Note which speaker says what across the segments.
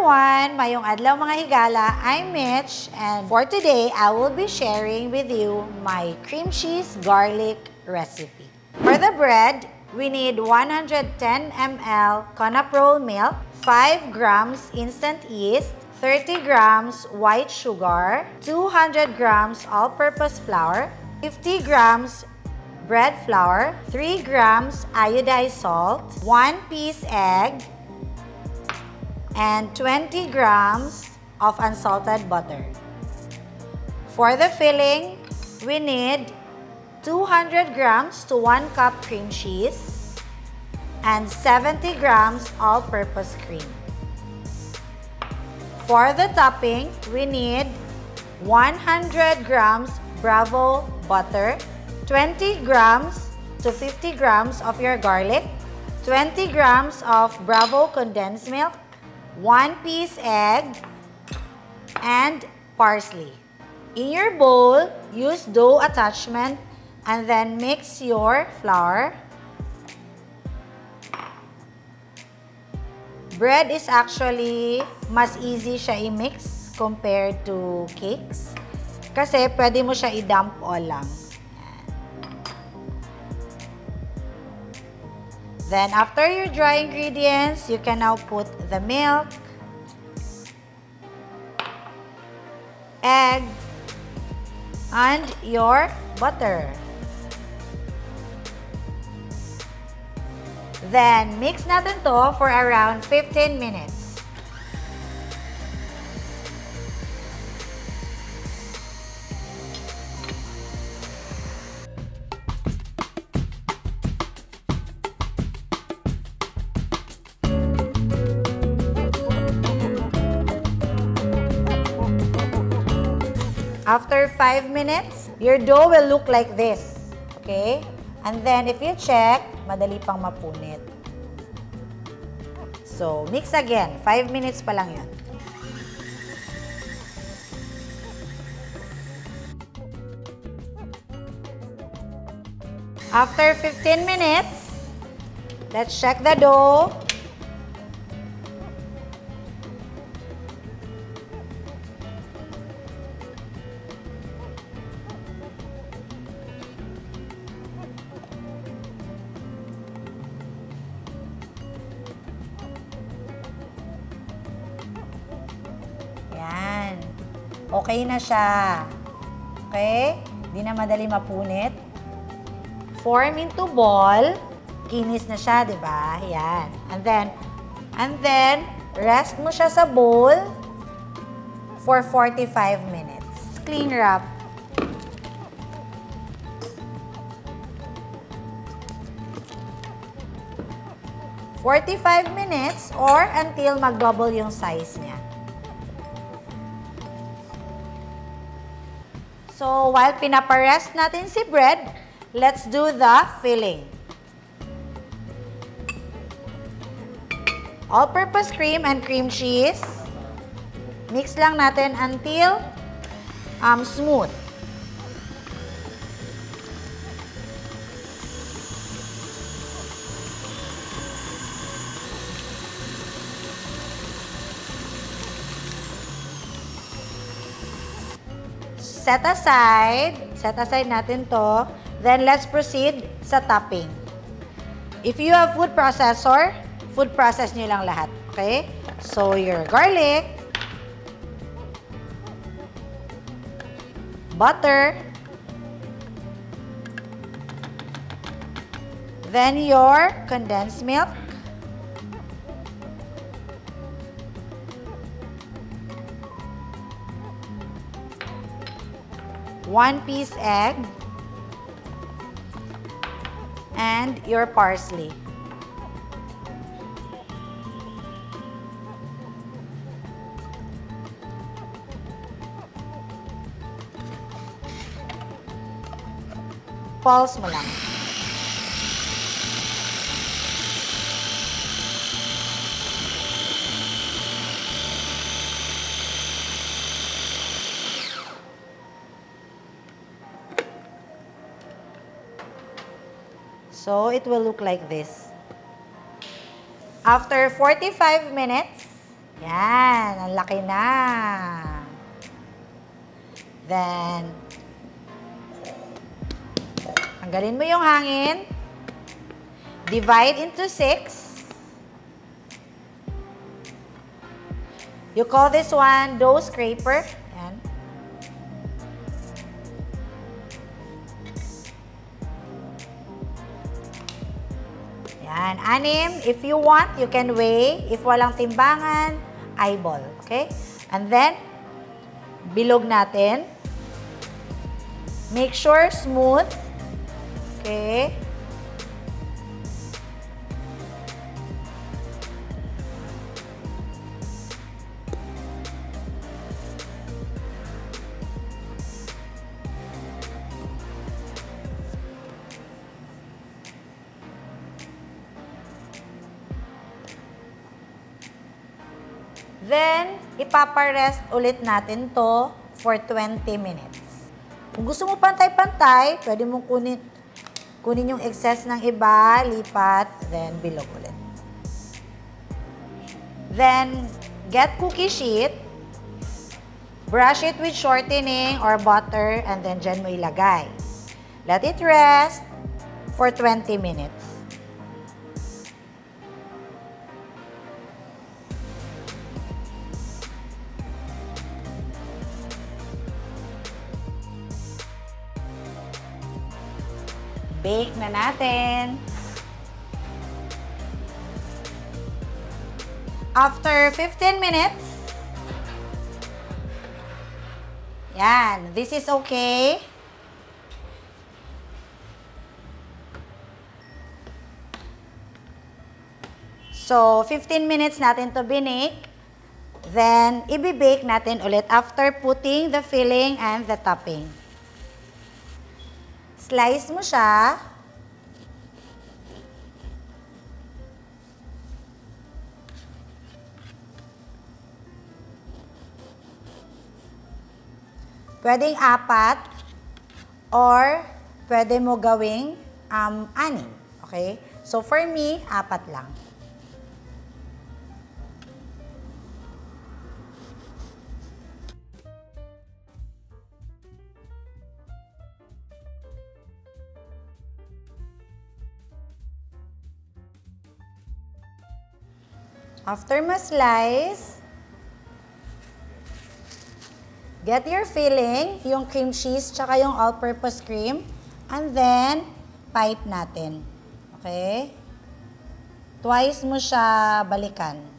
Speaker 1: everyone! Mayong adlaw mga higala, I'm Mitch, and for today, I will be sharing with you my cream cheese garlic recipe. For the bread, we need 110 ml Conaprol milk, 5 grams instant yeast, 30 grams white sugar, 200 grams all-purpose flour, 50 grams bread flour, 3 grams iodized salt, 1 piece egg, and 20 grams of unsalted butter. For the filling, we need 200 grams to 1 cup cream cheese and 70 grams all-purpose cream. For the topping, we need 100 grams Bravo butter, 20 grams to 50 grams of your garlic, 20 grams of Bravo condensed milk, 1 piece egg, and parsley. In your bowl, use dough attachment and then mix your flour. Bread is actually mas easy siya i-mix compared to cakes kasi pwede mo siya i-dump all lang. Then, after your dry ingredients, you can now put the milk, egg, and your butter. Then, mix natin to for around 15 minutes. After 5 minutes, your dough will look like this. Okay? And then, if you check, madali pang mapunit. So, mix again. 5 minutes pa lang yun. After 15 minutes, let's check the dough. Yan. Okay na siya. Okay? Hindi na madali mapunit. Form into ball. Kinis na siya, di ba? Yan. And then, rest mo siya sa bowl for 45 minutes. Clean wrap. For 45 minutes or until mag-double yung size niya. So, while pinaparest natin si bread, let's do the filling. All-purpose cream and cream cheese. Mix lang natin until smooth. Set aside natin to. Then, let's proceed sa topping. If you have food processor, food process nyo lang lahat. Okay? So, your garlic, butter, then your condensed milk, one piece egg, and your parsley. Pulse mo lang. So, it will look like this. After 45 minutes, Yan, ang laki na. Then, tanggalin mo yung hangin. Divide into 6. You call this one dough scraper. Yan. Yan. 6. If you want, you can weigh. If walang timbangan, eyeball. Okay? And then, bilog natin. Make sure smooth. Okay? Then, ipaparest ulit natin to for 20 minutes. Kung gusto mo pantay-pantay, pwede mong kunin yung excess ng iba, lipat, then bilog ulit. Then, get cookie sheet, brush it with shortening or butter, and then dyan mo ilagay. Let it rest for 20 minutes. Bake na natin. After 15 minutes, yan, this is okay. So, 15 minutes natin to binake. Then, i-bake natin ulit after putting the filling and the topping. Slice mo siya. Pwedeng 4 or pwede mo gawing 6. Okay? So, for me, 4 lang. After ma-slice, get your filling, yung cream cheese, tsaka yung all-purpose cream, and then, pipe natin. Okay? Twice mo siya balikan.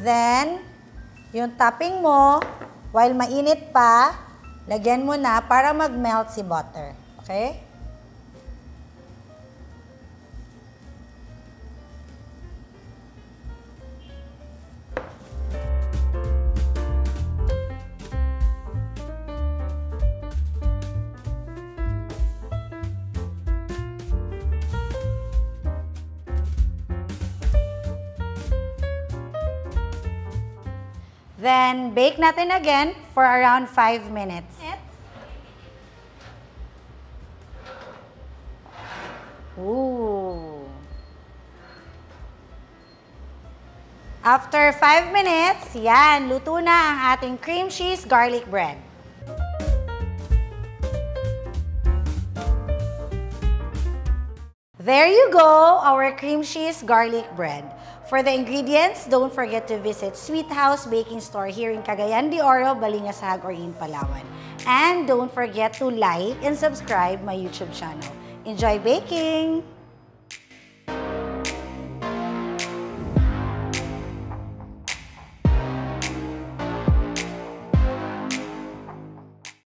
Speaker 1: Then, yung topping mo, while mainit pa, lagyan mo na para mag-melt si butter. Okay? Then, bake natin again for around 5 minutes. Ooh. After 5 minutes, yan, luto na ang ating cream cheese garlic bread. There you go, our cream cheese garlic bread. For the ingredients, don't forget to visit Sweet House Baking Store here in Cagayan de Oro, Balingasag, or in Palawan. And don't forget to like and subscribe my YouTube channel. Enjoy baking!